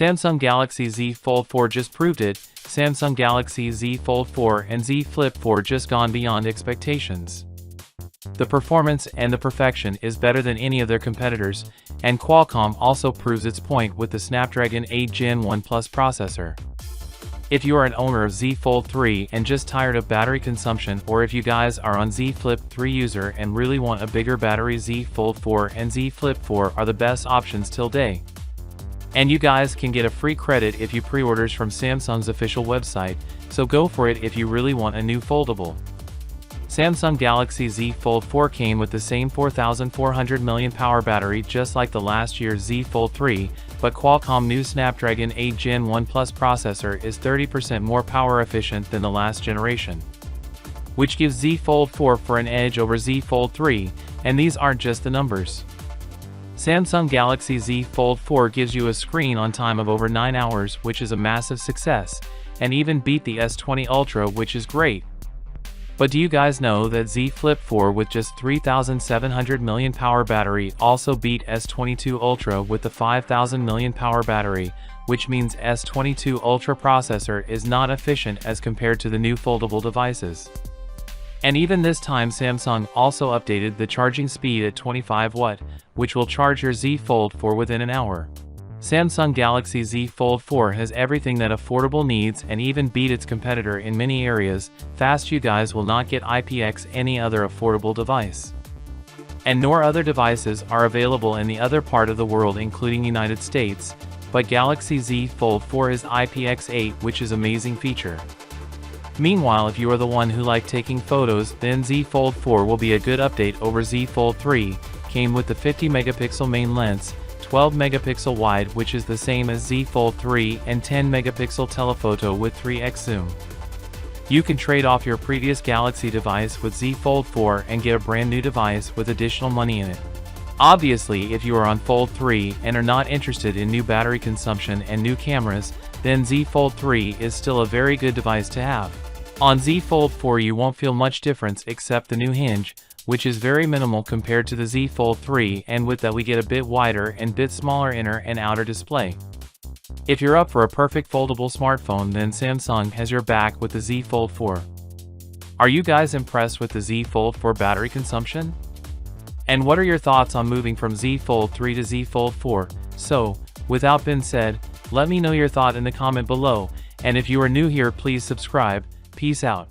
Samsung Galaxy Z Fold 4 just proved it. Samsung Galaxy Z Fold 4 and Z Flip 4 just gone beyond expectations. The performance and the perfection is better than any of their competitors, and Qualcomm also proves its point with the Snapdragon 8 Gen 1 Plus processor. If you are an owner of Z Fold 3 and just tired of battery consumption, or if you guys are on Z Flip 3 user and really want a bigger battery, Z Fold 4 and Z Flip 4 are the best options till day. And you guys can get a free credit if you pre-orders from Samsung's official website, so go for it if you really want a new foldable. Samsung Galaxy Z Fold 4 came with the same 4400 mAh battery just like the last year's Z Fold 3, but Qualcomm new Snapdragon 8 Gen 1 Plus processor is 30% more power efficient than the last generation, which gives Z Fold 4 for an edge over Z Fold 3, and these aren't just the numbers. Samsung Galaxy Z Fold 4 gives you a screen on time of over 9 hours, which is a massive success, and even beat the S20 Ultra, which is great. But do you guys know that Z Flip 4 with just 3700 mAh battery also beat S22 Ultra with the 5000 mAh battery, which means S22 Ultra processor is not efficient as compared to the new foldable devices. And even this time Samsung also updated the charging speed at 25 watt, which will charge your Z Fold 4 within an hour. Samsung Galaxy Z Fold 4 has everything that affordable needs and even beat its competitor in many areas. Fast, you guys will not get IPX any other affordable device. And nor other devices are available in the other part of the world including United States, but Galaxy Z Fold 4 is IPX8, which is amazing feature. Meanwhile, if you are the one who like taking photos, then Z Fold 4 will be a good update over Z Fold 3, came with the 50 megapixel main lens, 12 megapixel wide, which is the same as Z Fold 3, and 10 megapixel telephoto with 3x zoom. You can trade off your previous Galaxy device with Z Fold 4 and get a brand new device with additional money in it. Obviously, if you are on Fold 3 and are not interested in new battery consumption and new cameras, then Z Fold 3 is still a very good device to have. On Z Fold 4 you won't feel much difference except the new hinge, which is very minimal compared to the Z Fold 3, and with that we get a bit wider and bit smaller inner and outer display. If you're up for a perfect foldable smartphone, then Samsung has your back with the Z Fold 4. Are you guys impressed with the Z Fold 4 battery consumption? And what are your thoughts on moving from Z Fold 3 to Z Fold 4? So, without being said, let me know your thought in the comment below, and if you are new here, please subscribe. Peace out.